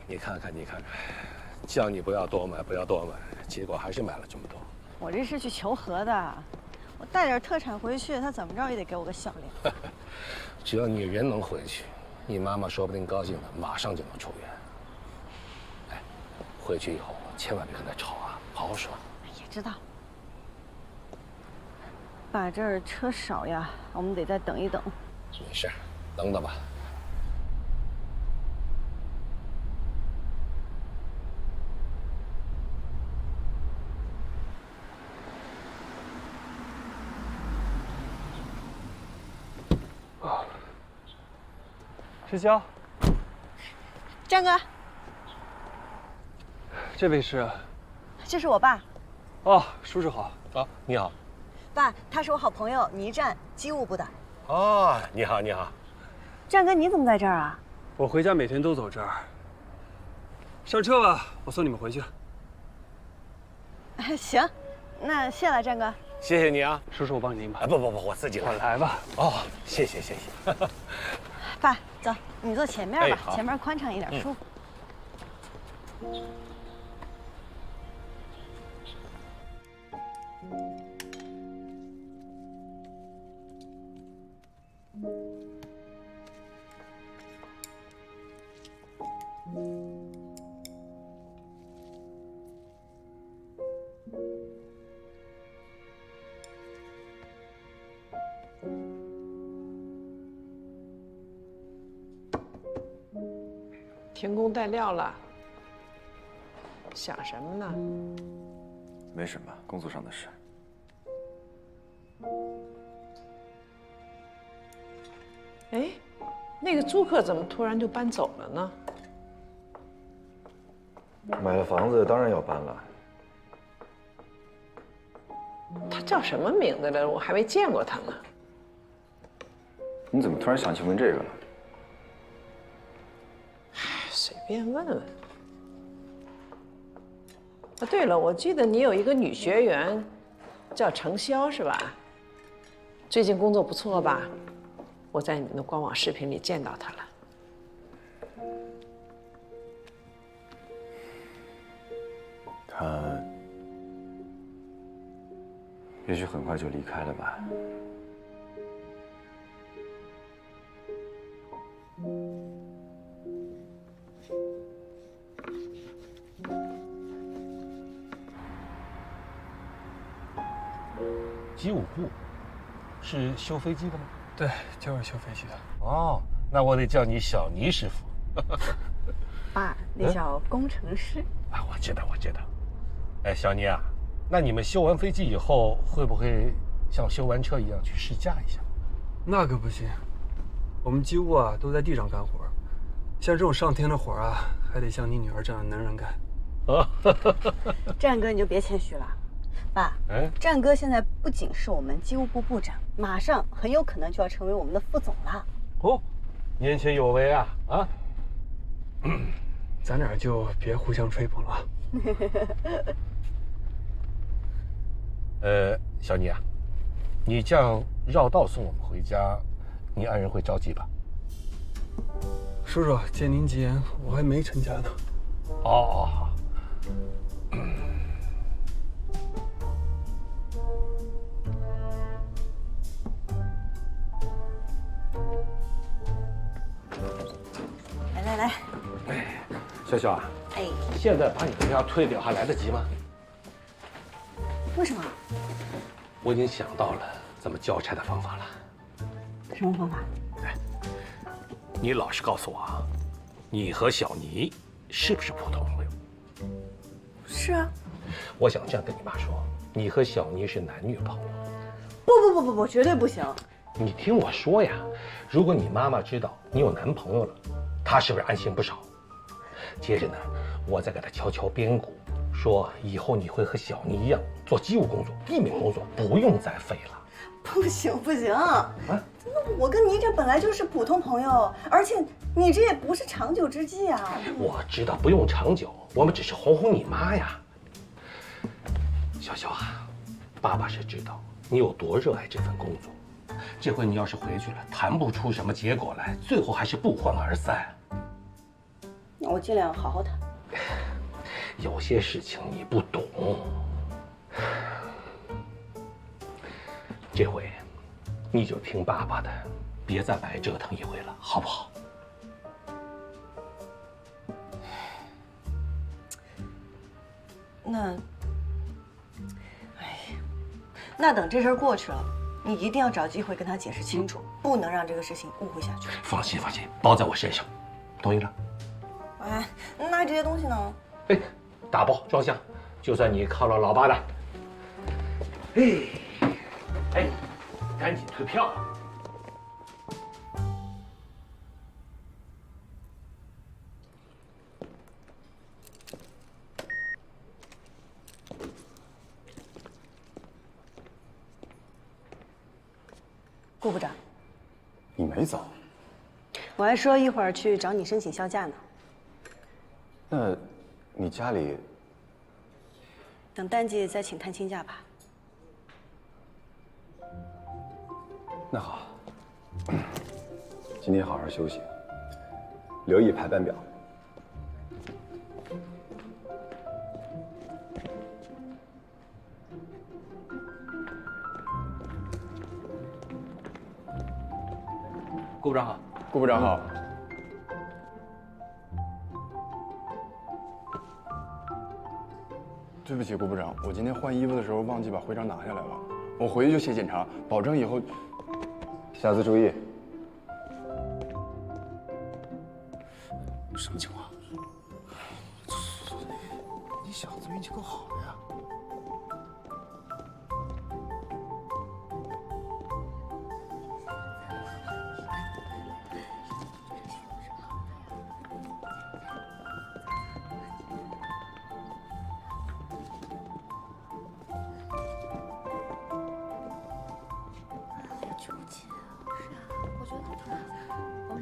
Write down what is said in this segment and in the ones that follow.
你看看，叫你不要多买，不要多买，结果还是买了这么多。我这是去求和的，我带点特产回去，他怎么着也得给我个笑脸。只要你人能回去，你妈妈说不定高兴的马上就能出院。哎，回去以后千万别跟她吵啊，好好说。也知道。爸，这儿车少呀，我们得再等一等。没事，等等吧。石潇，张哥，这位是？这是我爸。哦，叔叔好。啊，你好。爸，他是我好朋友倪战，机务部的。哦，你好，你好。战哥，你怎么在这儿啊？我回家每天都走这儿。上车吧，我送你们回去。行，那谢了，战哥。谢谢你啊，叔叔，我帮你拎吧。不，我自己来。我来吧。哦，谢谢。爸，走，你坐前面吧，好前面宽敞一点，舒服。停工带料了，想什么呢？没什么，工作上的事。哎，那个租客怎么突然就搬走了呢？买了房子，当然要搬了。他叫什么名字来着？我还没见过他呢。你怎么突然想起问这个了？随便问问。啊，对了，我记得你有一个女学员，叫程潇是吧？最近工作不错吧？我在你们的官网视频里见到她了。他也许很快就离开了吧。机务部是修飞机的吗？对，就是修飞机的。哦，那我得叫你小倪师傅。爸，那叫工程师。啊，我知道。哎，小倪啊，那你们修完飞机以后，会不会像修完车一样去试驾一下？那可不行，我们机务啊都在地上干活，像这种上天的活啊，还得像你女儿这样的能人干。战哥，你就别谦虚了。爸，战哥现在不仅是我们机务部部长，马上很有可能就要成为我们的副总了。哦，年轻有为啊！啊，咱俩就别互相吹捧了。小倪啊，你这样绕道送我们回家，你爱人会着急吧？叔叔，借您吉言，我还没成家呢。哦，好。来，潇啊，现在把你们家推掉还来得及吗？为什么？我已经想到了怎么交差的方法了。什么方法？你老实告诉我啊，你和小倪是不是普通朋友？是啊。我想这样跟你妈说，你和小倪是男女朋友。不，绝对不行。你听我说呀，如果你妈妈知道你有男朋友了，她是不是安心不少？接着呢，我再给她悄悄编鼓，说以后你会和小倪一样做机务工作、地面工作，不用再飞了。不行，啊！我跟你这本来就是普通朋友，而且你这也不是长久之计啊。我知道不用长久，我们只是哄哄你妈呀。潇啊，爸爸是知道你有多热爱这份工作。这回你要是回去了，谈不出什么结果来，最后还是不欢而散。我尽量好好谈。有些事情你不懂，这回你就听爸爸的，别再白折腾一回了，好不好？那等这事儿过去了，你一定要找机会跟他解释清楚，不能让这个事情误会下去。放心，包在我身上，同意了？哎，那这些东西呢？哎，打包装箱，就算你靠了老爸的。哎，赶紧退票啊！顾部长，你没走？我还说一会儿去找你申请销假呢。那，你家里……等淡季再请探亲假吧。那好，今天好好休息，留意排班表。顾部长好。顾部长好。对不起，顾部长，我今天换衣服的时候忘记把徽章拿下来了，我回去就写检查，保证以后。下次注意。什么情况？你小子运气够好的呀！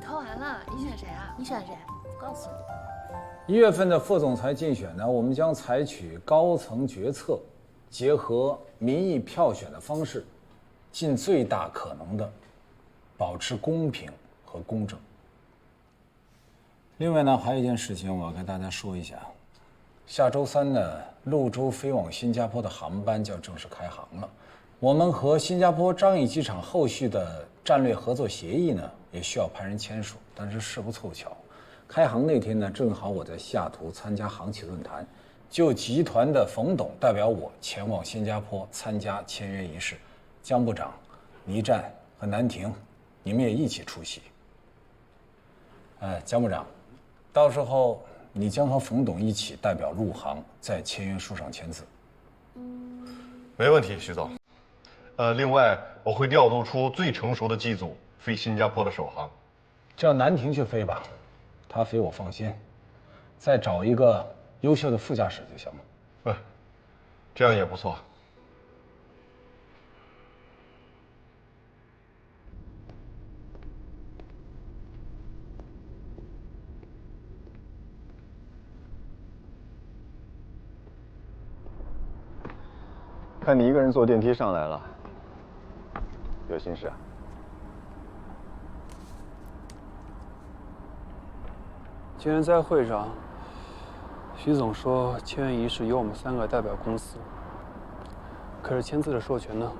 投完了，你选谁啊？你选谁？告诉你。1月份的副总裁竞选呢，我们将采取高层决策，结合民意票选的方式，尽最大可能的保持公平和公正。另外呢，还有一件事情我要跟大家说一下，下周3呢，陆州飞往新加坡的航班就要正式开航了。我们和新加坡樟宜机场后续的战略合作协议呢，也需要派人签署。但是事不凑巧，开航那天呢，正好我在下图参加航企论坛，就集团的冯董代表我前往新加坡参加签约仪式。江部长、倪战和南婷，你们也一起出席。江部长，到时候你将和冯董一起代表陆航在签约书上签字。没问题，徐总。另外我会调度出最成熟的机组飞新加坡的首航。叫南婷去飞吧，她飞我放心。再找一个优秀的副驾驶就行了。这样也不错。看你一个人坐电梯上来了，有心事啊？今天在会上，徐总说签约仪式由我们3个代表公司，可是签字的授权呢，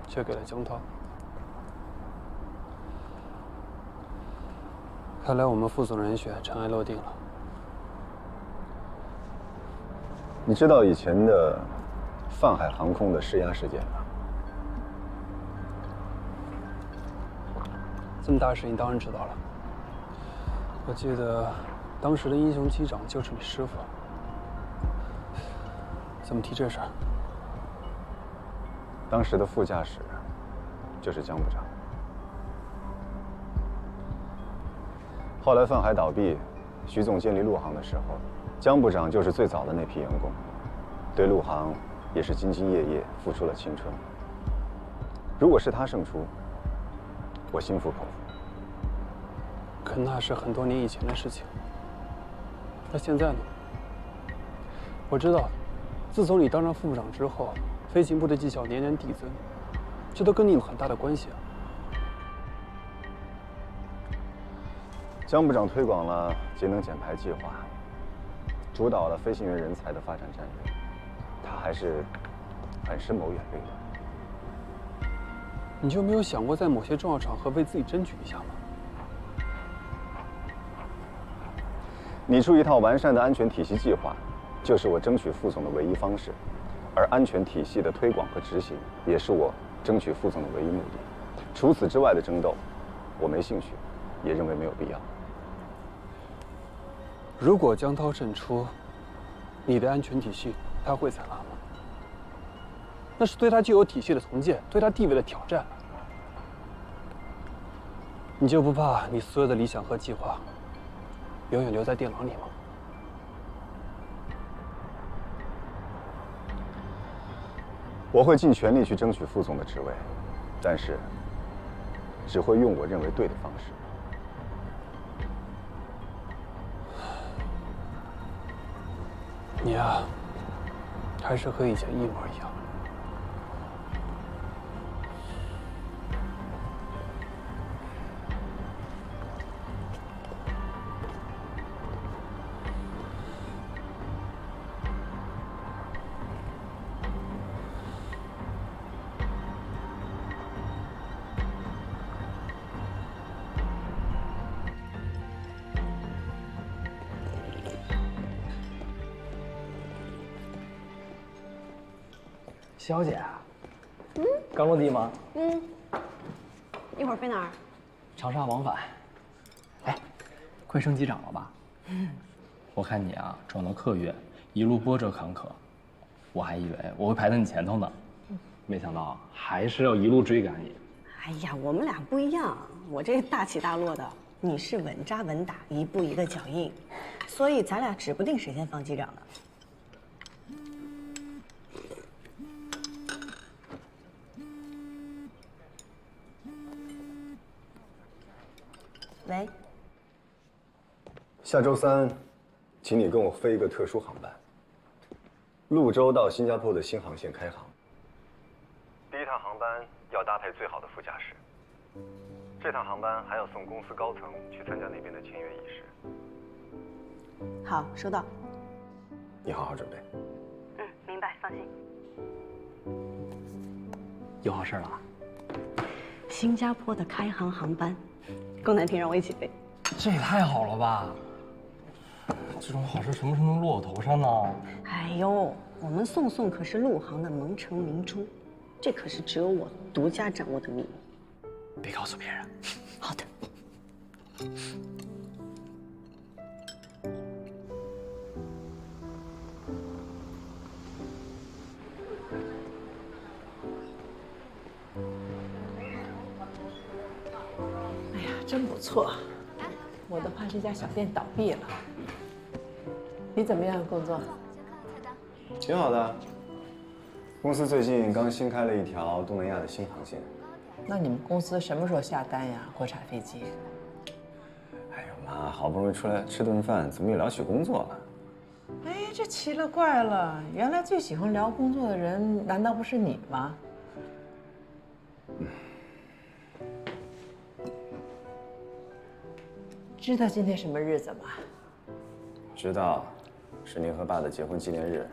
却给了江涛。看来我们副总人选尘埃落定了。你知道以前的泛海航空的施压事件吗？这么大的事情当然知道了。我记得当时的英雄机长就是你师傅。怎么提这事儿？当时的副驾驶就是江部长。后来泛海倒闭，徐总建立陆航的时候，江部长就是最早的那批员工，对陆航也是兢兢业业，付出了青春。如果是他胜出，我心服口服。可那是很多年以前的事情。那现在呢？我知道，自从你当上副部长之后，飞行部的绩效年年递增，这都跟你有很大的关系啊。江部长推广了节能减排计划，主导了飞行员人才的发展战略，他还是很深谋远虑的。你就没有想过在某些重要场合为自己争取一下吗？拟出一套完善的安全体系计划，就是我争取副总的唯一方式，而安全体系的推广和执行，也是我争取副总的唯一目的。除此之外的争斗，我没兴趣，也认为没有必要。如果江涛胜出，你的安全体系他会采纳吗？那是对他既有体系的重建，对他地位的挑战。你就不怕你所有的理想和计划，永远留在电脑里吗？我会尽全力去争取副总的职位，但是只会用我认为对的方式。你呀，还是和以前一模一样。肖姐，刚落地吗？一会儿飞哪儿？长沙往返。哎，快升机长了吧？我看你啊，转到客运，一路波折坎坷，我还以为我会排在你前头呢，没想到还是要一路追赶你。哎呀，我们俩不一样，我这大起大落的，你是稳扎稳打，一步一个脚印，所以咱俩指不定谁先当机长呢。喂，下周3，请你跟我飞一个特殊航班，潞州到新加坡的新航线开航。第一趟航班要搭配最好的副驾驶，这趟航班还要送公司高层去参加那边的签约仪式。好，收到。你好好准备。明白，放心。有好事了？新加坡的开航航班，龚南平让我一起飞。这也太好了吧！这种好事什么时候能落我头上呢？哎呦，我们宋宋可是陆航的蒙城明珠，这可是只有我独家掌握的秘密。别告诉别人。好的。哎呀，真不错，我都怕这家小店倒闭了。你怎么样，工作？挺好的。公司最近刚新开了一条东南亚的新航线。那你们公司什么时候下单呀？国产飞机？哎呦妈，好不容易出来吃顿饭，怎么又聊起工作了？哎，这奇了怪了，原来最喜欢聊工作的人，难道不是你吗？知道今天什么日子吗？知道，是您和爸的结婚纪念日。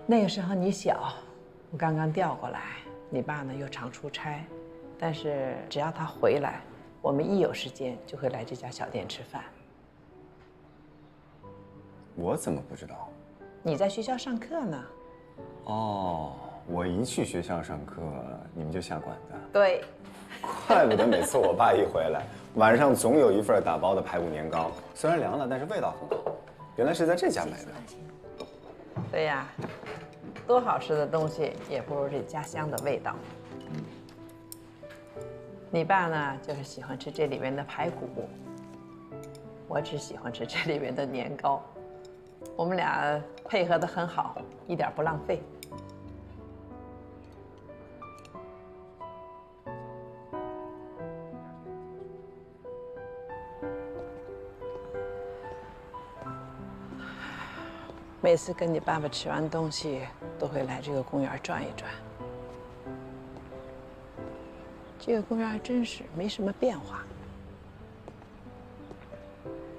那个时候你小，我刚刚调过来，你爸呢又常出差，但是只要他回来，我们一有时间就会来这家小店吃饭。我怎么不知道？你在学校上课呢。哦，我一去学校上课，你们就下馆子。对。怪不得每次我爸一回来，晚上总有一份打包的排骨年糕，虽然凉了，但是味道很好。原来是在这家买的。对呀，多好吃的东西也不如这家乡的味道。你爸呢，就是喜欢吃这里面的排骨，我只喜欢吃这里面的年糕。我们俩配合得很好，一点不浪费。每次跟你爸爸吃完东西，都会来这个公园转一转。这个公园还真是没什么变化。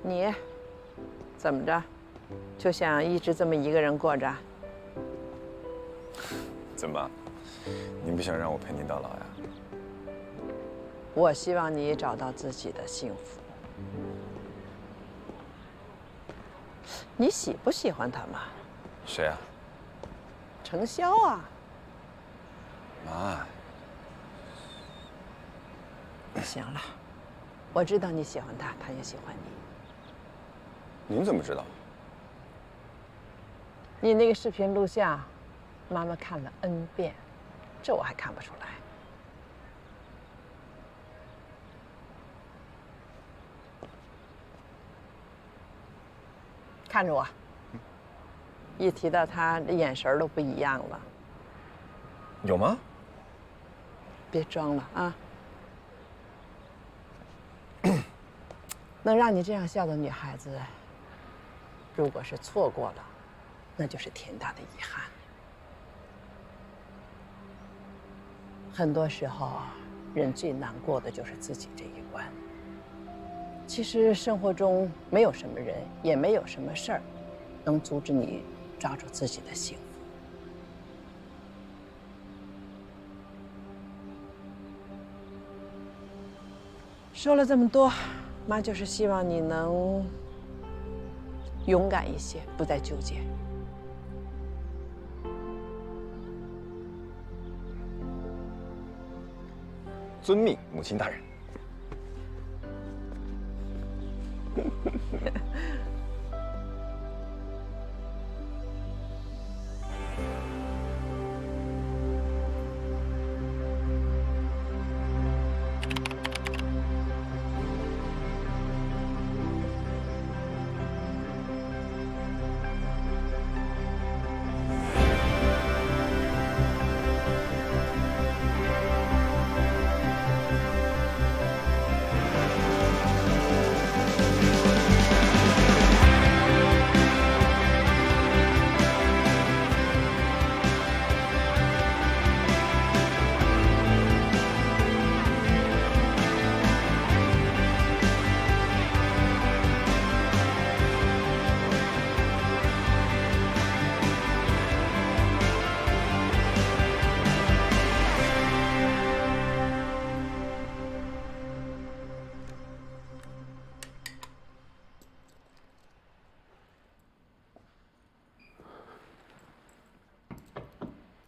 你怎么着，就想一直这么一个人过着？怎么，您不想让我陪您到老呀？我希望你找到自己的幸福。你喜不喜欢他嘛？谁啊？程潇啊。妈。行了，我知道你喜欢他，他也喜欢你。您怎么知道？你那个视频录像，妈妈看了 N 遍，这我还看不出来。看着我，一提到他，眼神都不一样了。有吗？别装了啊！能让你这样笑的女孩子，如果是错过了，那就是天大的遗憾。很多时候，人最难过的就是自己这一关。其实生活中没有什么人，也没有什么事儿，能阻止你抓住自己的幸福。说了这么多，妈就是希望你能勇敢一些，不再纠结。遵命，母亲大人。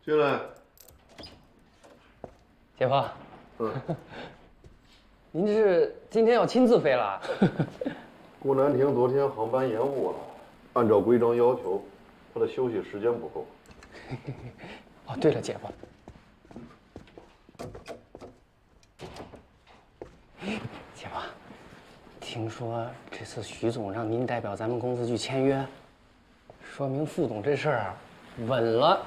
进来。姐夫，您这是今天要亲自飞了？顾南亭昨天航班延误了，按照规章要求，他的休息时间不够。哦，对了，姐夫，姐夫，听说这次徐总让您代表咱们公司去签约，说明副总这事儿稳了。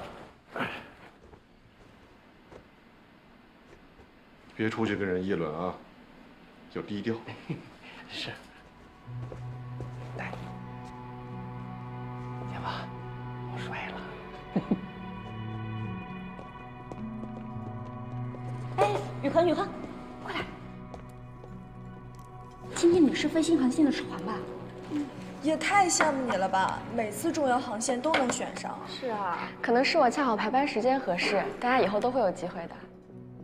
别出去跟人议论啊，要低调。是。来，姐夫，我摔了。哎，宇恒，宇恒，快来！今天你是飞新航线的指环吧？也太羡慕你了吧！每次重要航线都能选上。是啊，可能是我恰好排班时间合适，大家以后都会有机会的。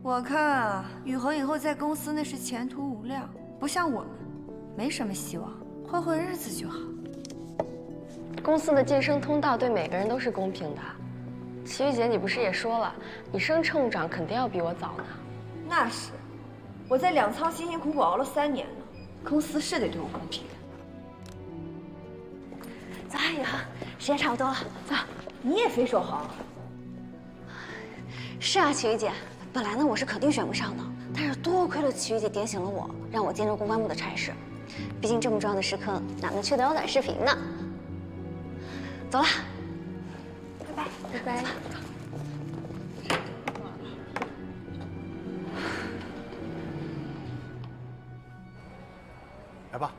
我看啊，宇恒以后在公司那是前途无量，不像我们，没什么希望，混混日子就好。公司的晋升通道对每个人都是公平的。齐玉姐，你不是也说了，你升乘务长肯定要比我早呢。那是，我在粮仓辛辛苦苦熬了3年呢，公司是得对我公平。走啊，宇恒，时间差不多了，走。你也飞首航？是啊，齐玉姐。本来呢，我是肯定选不上的，但是多亏了齐玉姐点醒了我，让我兼着公关部的差事。毕竟这么重要的时刻，哪能缺得了短视频呢？走了，拜拜，拜拜。来吧，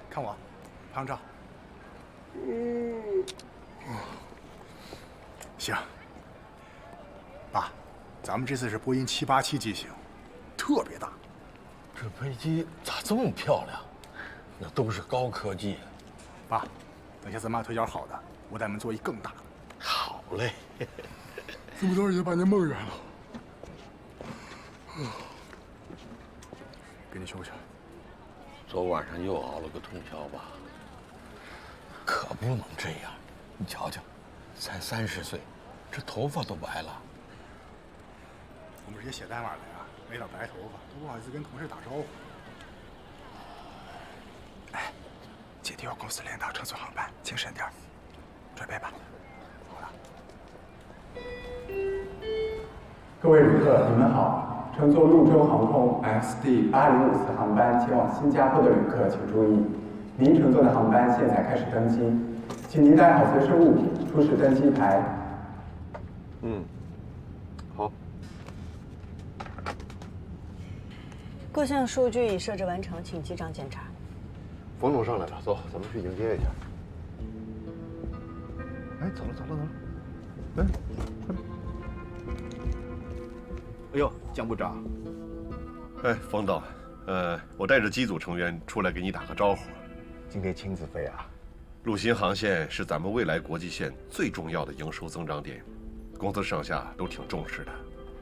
看我，拍张照。行。爸。咱们这次是波音787机型，特别大。这飞机咋这么漂亮？那都是高科技。爸，等下咱妈腿脚好的，我带你们做一更大的。好嘞。这么多也把您梦圆了。给你休息。昨晚上又熬了个通宵吧？可不能这样，你瞧瞧，才30岁，这头发都白了。我们这些写代码的呀，没点白头发都不好意思跟同事打招呼。哎，姐弟要公司领导乘坐航班，精神点，准备吧。好了。各位旅客，你们好。乘坐陆洲航空 XD8054航班前往新加坡的旅客请注意，您乘坐的航班现在开始登机，请您带好随身物品，出示登机牌。好。各项数据已设置完成，请机长检查。冯总上来了，走，咱们去迎接一下。哎，走了。哎，快点。哎呦，江部长。哎，冯导，我带着机组成员出来给你打个招呼。今天亲自飞啊？陆新航线是咱们未来国际线最重要的营收增长点，公司上下都挺重视的，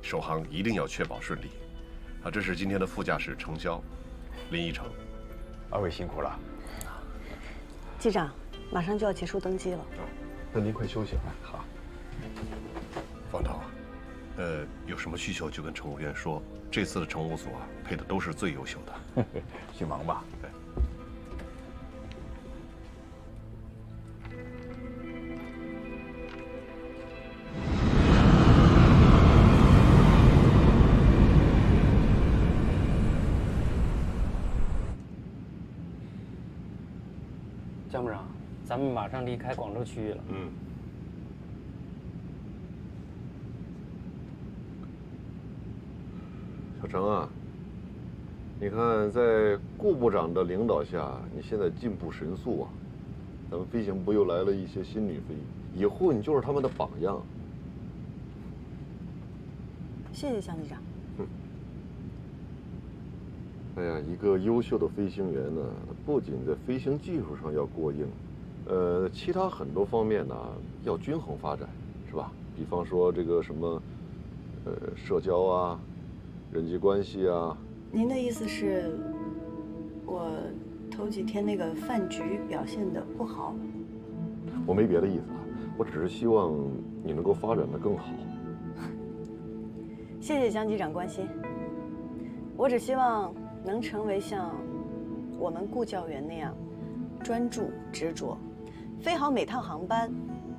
首航一定要确保顺利。啊，这是今天的副驾驶程潇、林一成，二位辛苦了。机长，马上就要结束登机了。那您快休息吧。好。方导，有什么需求就跟乘务员说，这次的乘务组啊，配的都是最优秀的。去忙吧。江部长，咱们马上离开广州区域了。小程啊，你看在顾部长的领导下，你现在进步神速啊！咱们飞行部又来了一些新女飞，以后你就是他们的榜样。谢谢江机长。哎呀，一个优秀的飞行员呢，不仅在飞行技术上要过硬，其他很多方面呢要均衡发展，是吧？比方说这个什么，社交啊，人际关系啊。您的意思是，我头几天那个饭局表现得不好？我没别的意思啊，我只是希望你能够发展得更好。谢谢江机长关心，我只希望能成为像我们顾教员那样专注执着，飞好每趟航班，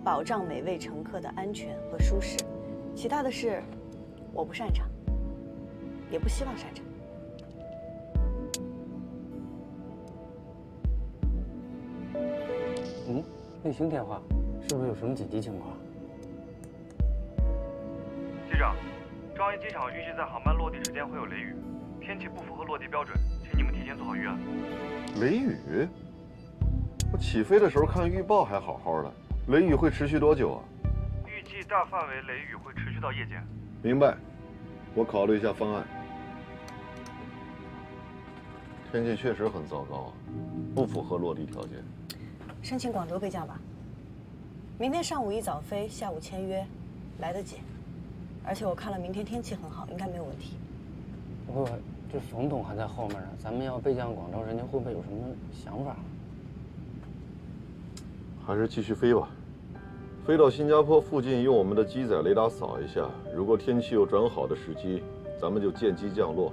保障每位乘客的安全和舒适。其他的事，我不擅长，也不希望擅长。卫星电话，是不是有什么紧急情况？机长，樟宜机场预计在航班落地时间会有雷雨，天气不符合落地标准，请你们提前做好预案。雷雨？我起飞的时候看预报还好好的，雷雨会持续多久啊？预计大范围雷雨会持续到夜间。明白，我考虑一下方案。天气确实很糟糕啊，不符合落地条件。申请广州备降吧。明天上午一早飞，下午签约，来得及。而且我看了明天天气很好，应该没有问题。不，这冯董还在后面呢，咱们要备降广州，人家会不会有什么想法？还是继续飞吧，飞到新加坡附近，用我们的机载雷达扫一下，如果天气有转好的时机，咱们就见机降落。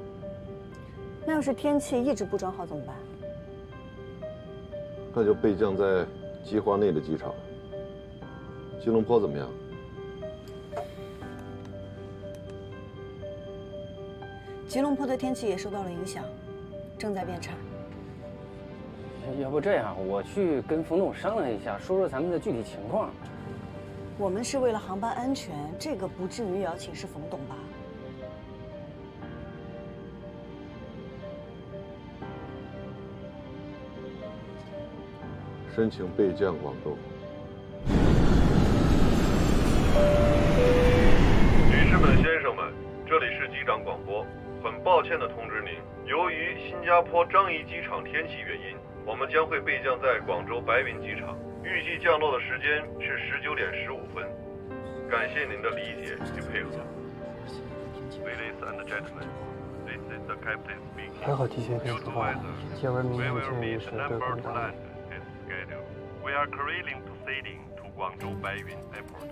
那要是天气一直不转好怎么办？那就备降在计划内的机场。吉隆坡怎么样？吉隆坡的天气也受到了影响，正在变差。要不这样，我去跟冯总商量一下，说说咱们的具体情况。我们是为了航班安全，这个不至于也要请示冯董吧？申请备降广州。女士们、先生们，这里是机长广播。很抱歉地通知您，由于新加坡樟宜机场天气原因，我们将会备降在广州白云机场，预计降落的时间是19点15分。感谢您的理解与配合。Ladies and gentlemen, this is the captain speaking. 还好提前跟策划，要不然明天的建议是被混搭。 We are clearing proceeding to Guangzhou Baiyun Airport.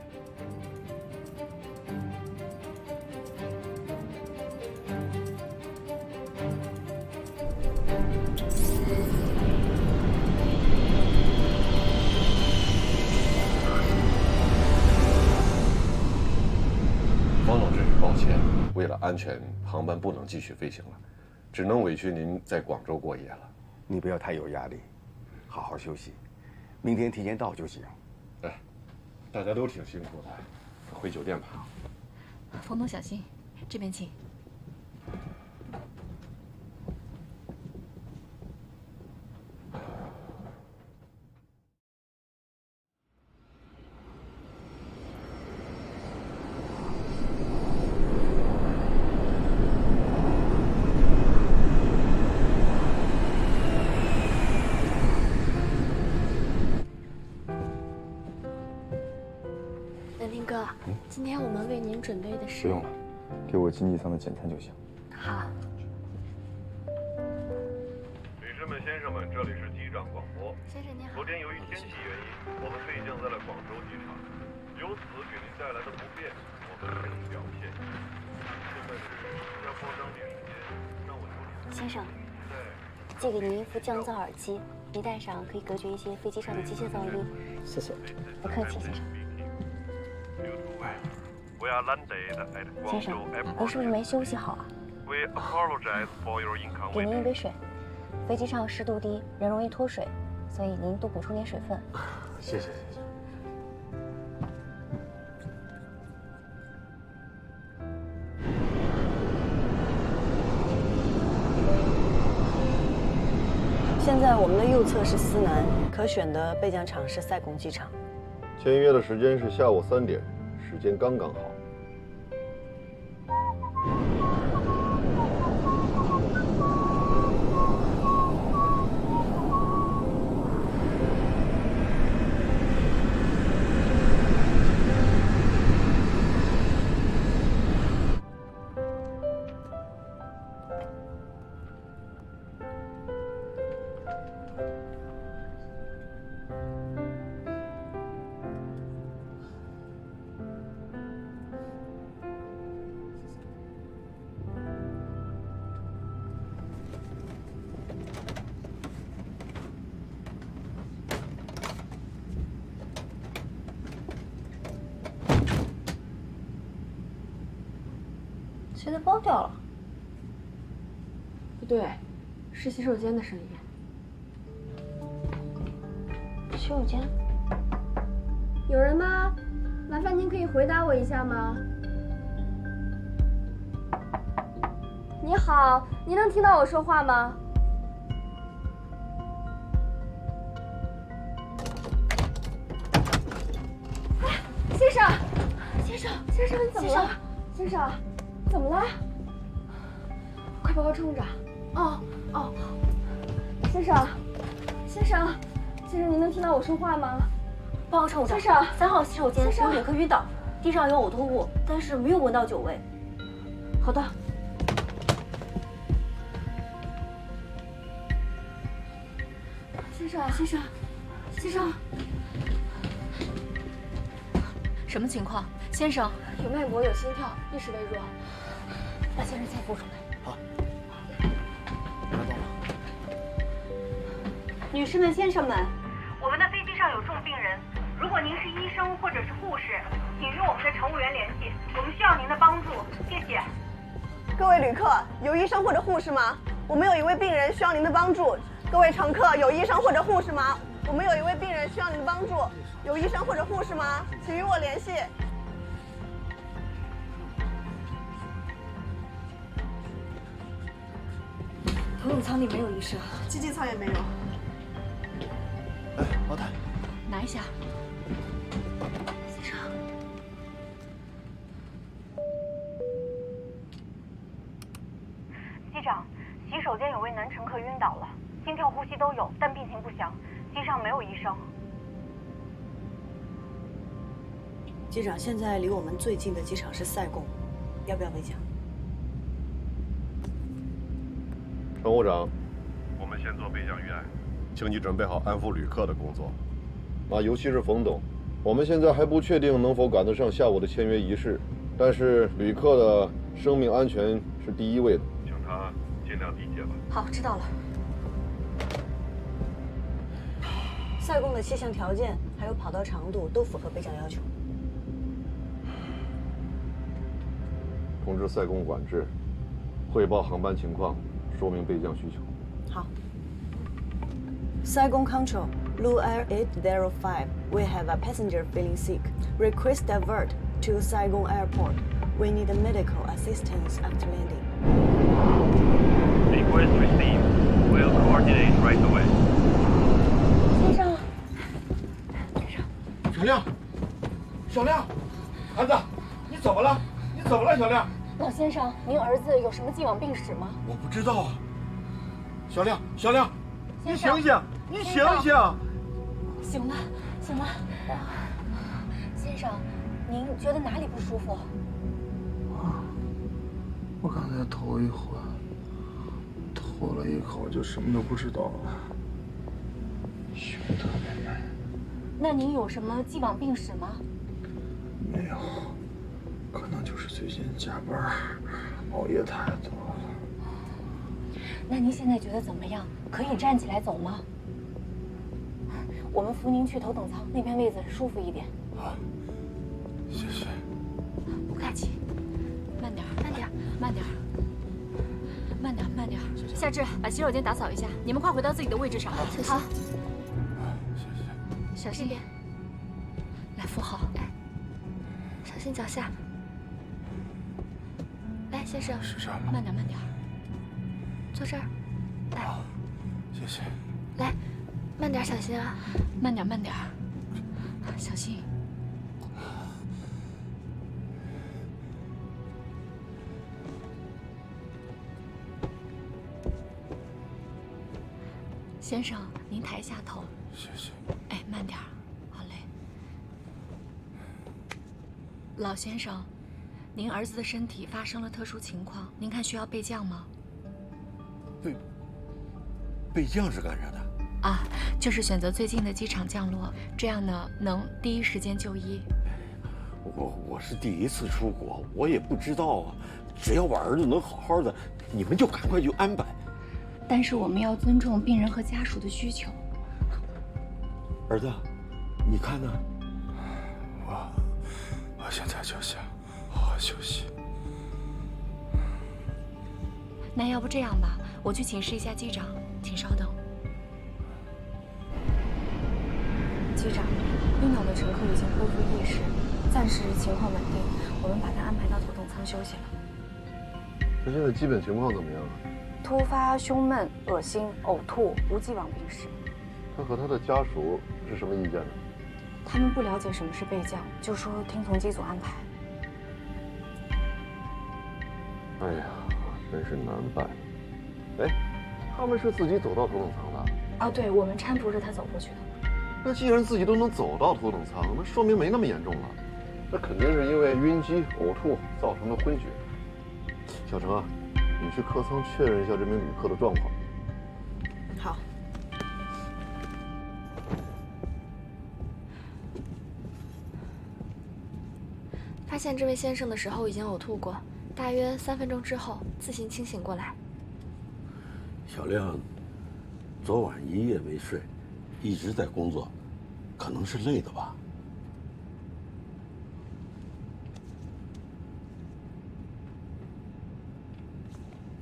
方总，真是抱歉，为了安全，航班不能继续飞行了，只能委屈您在广州过夜了。你不要太有压力，好好休息，明天提前到就行。哎，大家都挺辛苦的，回酒店吧。冯总小心，这边请。南丁哥，今天我们为您准备的是……不用了，给我经济舱的简餐就行。好。女士们、先生们，这里是机长广播。先生您好。昨天由于天气原因，我们备降在了广州机场，由此给您带来的不便，我们深表歉意。现在是新加坡当地时间上午9点。先生，借给您一副降噪耳机，您戴上可以隔绝一些飞机上的机械噪音。谢谢。不客气，先生。 We are landed at 先生 Guangzhou Airport. 您是不是没休息好啊？ We apologize for your 给您一 inconvenience. 杯水。飞机上湿度低，人容易脱水，所以您多补充点水分。谢谢。现在我们的右侧是思南，可选的备降场是塞贡机场。签约的时间是下午3点，时间刚刚好。谁的包掉了？不对，是洗手间的声音。洗手间？有人吗？麻烦您可以回答我一下吗？你好，您能听到我说话吗？先生，先生，先生，你怎么了？先生，怎么了？快把我冲着！哦哦，先生，先生，先生，您能听到我说话吗？报告乘务长，先生，3号洗手间有旅客晕倒，地上有呕吐物，但是没有闻到酒味。好的。先生，先生，先生，什么情况？先生，有脉搏，有心跳，意识微弱。把先生先扶出来。好。女士们、先生们，我们的飞机上有重病人，如果您是医生或者是护士，请与我们的乘务员联系，我们需要您的帮助，谢谢。各位旅客，有医生或者护士吗？我们有一位病人需要您的帮助。各位乘客，有医生或者护士吗？我们有一位病人需要您的帮助，有医生或者护士吗？请与我联系。头等舱里没有医生，经济舱也没有。哎，老太，拿一下。先生，机长，洗手间有位男乘客晕倒了，心跳、呼吸都有，但病情不详，机上没有医生。机长，现在离我们最近的机场是塞贡，要不要备降？乘务长，我们先做备降预案，请你准备好安抚旅客的工作。尤其是冯董，我们现在还不确定能否赶得上下午的签约仪式，但是旅客的生命安全是第一位的，请他尽量理解吧。好，知道了。塞贡的气象条件还有跑道长度都符合备降要求。通知塞贡管制，汇报航班情况，说明备降需求。好。Saigon Control, Blue Air 805. We have a passenger feeling sick. Request divert to Saigon Airport. We need medical assistance after landing. Request received. We'll coordinate right away. 先生，小亮，小亮，孩子，你怎么了？你怎么了，小亮？老先生，您儿子有什么既往病史吗？我不知道啊。小亮，小亮，你醒醒，你醒醒！醒了，醒了。先生，您觉得哪里不舒服？我刚才头一昏，吐了一口就什么都不知道了，胸特别闷。那您有什么既往病史吗？没有，可能就是最近加班熬夜太多了。那您现在觉得怎么样？可以站起来走吗？我们扶您去头等舱，那边位子舒服一点。好，谢谢。不客气，慢点，慢点，慢点，慢点，慢点。夏至，把洗手间打扫一下，你们快回到自己的位置上。好，谢谢。小心点，来扶好，哎，小心脚下。来，先生，是这样吗？慢点，慢点，坐这儿，来，谢谢。来，慢点，小心啊，慢点，慢点，小心。先生，您抬下头。谢谢。哎，慢点儿，好嘞。老先生，您儿子的身体发生了特殊情况，您看需要备降吗？备降是干啥的？啊，就是选择最近的机场降落，这样呢能第一时间就医。我是第一次出国，我也不知道啊。只要我儿子能好好的，你们就赶快去安排。但是我们要尊重病人和家属的需求。儿子，你看呢？我现在就想好好休息。那要不这样吧，我去请示一下机长，请稍等。机长，晕倒的乘客已经恢复意识，暂时情况稳定，我们把他安排到头等舱休息了。他现在基本情况怎么样啊？突发胸闷、恶心、呕吐，无既往病史。他和他的家属是什么意见呢？他们不了解什么是备降，就说听从机组安排。哎呀，真是难办。哎，他们是自己走到头等舱的？啊，对，我们搀扶着他走过去的。那既然自己都能走到头等舱，那说明没那么严重了。那肯定是因为晕机、呕吐造成的昏厥。小程啊，你去客舱确认一下这名旅客的状况。好。发现这位先生的时候已经呕吐过，大约3分钟之后自行清醒过来。小亮，昨晚一夜没睡，一直在工作，可能是累的吧。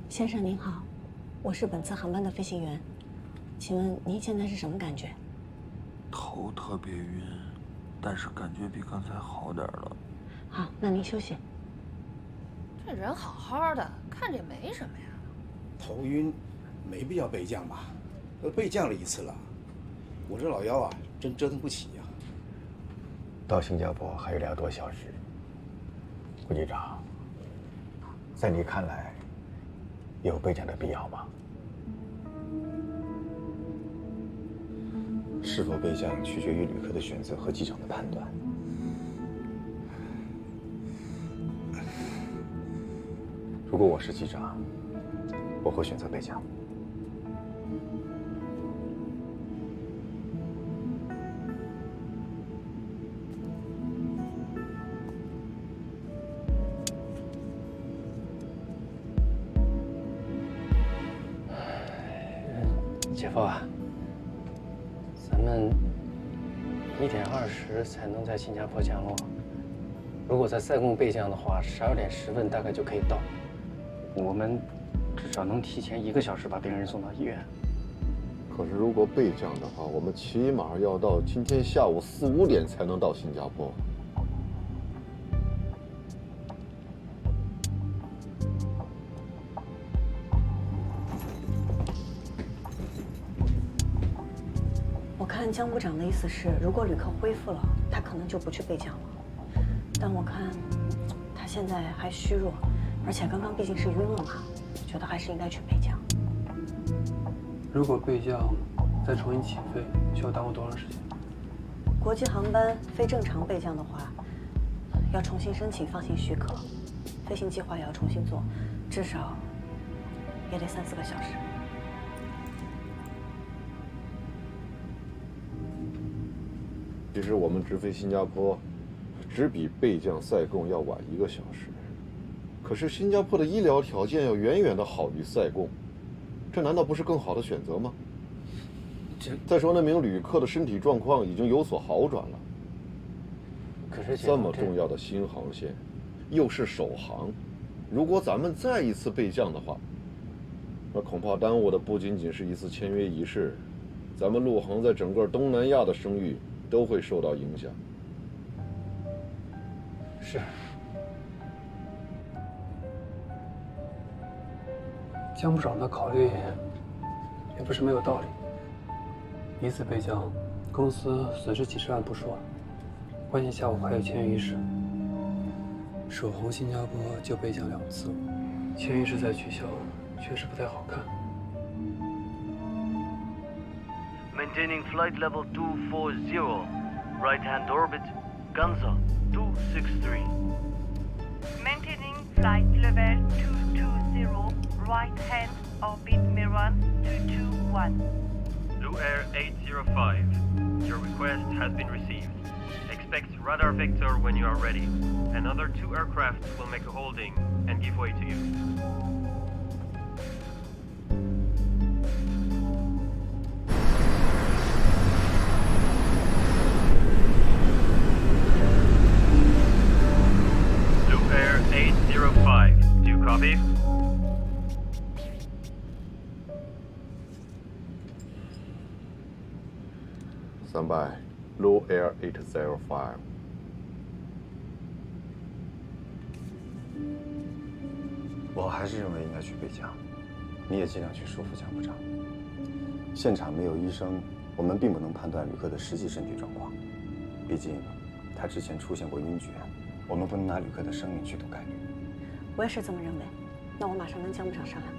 先生您好，我是本次航班的飞行员，请问您现在是什么感觉？头特别晕，但是感觉比刚才好点了。好，那您休息。这人好好的，看着也没什么呀。头晕，没必要备降吧？都备降了一次了，我这老腰啊，真折腾不起呀。到新加坡还有2多小时，顾局长，在你看来，有备降的必要吗？是否备降取决于旅客的选择和机长的判断。如果我是机长，我会选择备降。姐夫啊，咱们1点20才能在新加坡降落。如果在塞贡备降的话，12点10分大概就可以到。我们至少能提前1个小时把病人送到医院。可是如果备降的话，我们起码要到今天下午4、5点才能到新加坡。我看江部长的意思是，如果旅客恢复了，他可能就不去备降了。但我看他现在还虚弱，而且刚刚毕竟是晕了嘛，觉得还是应该去备降。如果备降再重新起飞，需要耽误多长时间？国际航班非正常备降的话，要重新申请放行许可，飞行计划也要重新做，至少也得3、4个小时。其实我们直飞新加坡，只比备降塞贡要晚1个小时。可是新加坡的医疗条件要远远的好于塞贡，这难道不是更好的选择吗？再说那名旅客的身体状况已经有所好转了。可是这么重要的新航线，又是首航，如果咱们再一次备降的话，那恐怕耽误的不仅仅是一次签约仪式，咱们陆航在整个东南亚的声誉都会受到影响。是。江部长的考虑也不是没有道理。一次备降，公司损失几十万不说，关键下午还有签约仪式。首航新加坡就备降2次，签约仪式再取消，确实不太好看。Maintaining flight level 240, right-hand orbit, Ganza 263. Maintaining flight level 220, right-hand orbit, Miran 221. Blue Air 805, your request has been received. Expect radar vector when you are ready. Another 2 aircraft will make a holding and give way to you. Blue Air 805, do you copy? Stand by, Blue Air 805. 我还是认为应该去备降，你也尽量去说服江部长。现场没有医生，我们并不能判断旅客的实际身体状况，毕竟他之前出现过晕厥，我们不能拿旅客的生命去赌概率。我也是这么认为，那我马上跟江部长商量。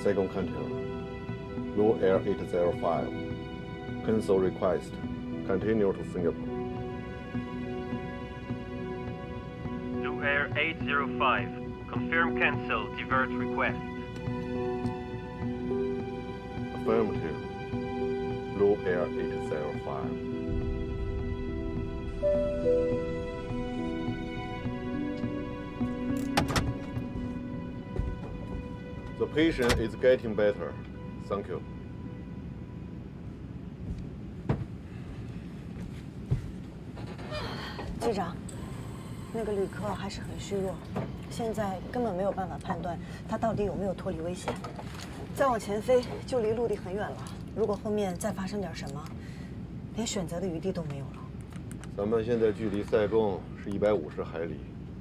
Second Canton, Blue Air 805, cancel request, continue to Singapore. Blue Air 805, confirm cancel, divert request. Affirmative, Blue Air 805. The patient is getting better. Thank you. 机长，那个旅客还是很虚弱，现在根本没有办法判断他到底有没有脱离危险。再往前飞就离陆地很远了，如果后面再发生点什么，连选择的余地都没有了。咱们现在距离塞贡是150海里，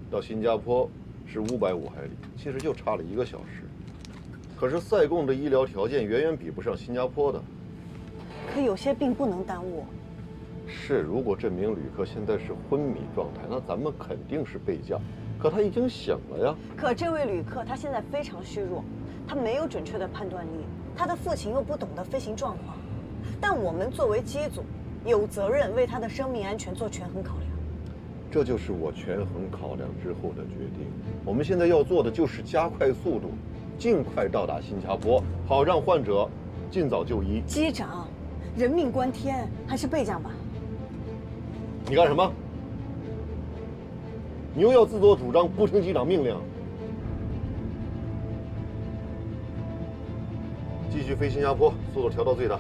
到新加坡是550海里，其实就差了1个小时。可是塞贡的医疗条件远远比不上新加坡的。可有些病不能耽误。是，如果这名旅客现在是昏迷状态，那咱们肯定是备降。可他已经醒了呀。可这位旅客他现在非常虚弱，他没有准确的判断力，他的父亲又不懂得飞行状况。但我们作为机组，有责任为他的生命安全做权衡考量。这就是我权衡考量之后的决定。我们现在要做的就是加快速度，尽快到达新加坡，好让患者尽早就医。机长，人命关天，还是备降吧。你干什么？你又要自作主张，不听机长命令？继续飞新加坡，速度调到最大。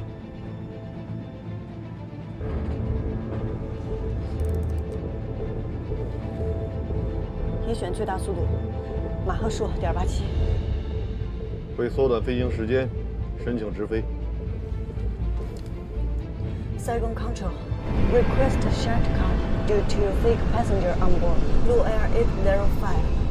也选最大速度，马赫数.87。为缩短飞行时间，申请直飞。Saigon Control, request shutdown due to fake passenger on board. Blue Air 805.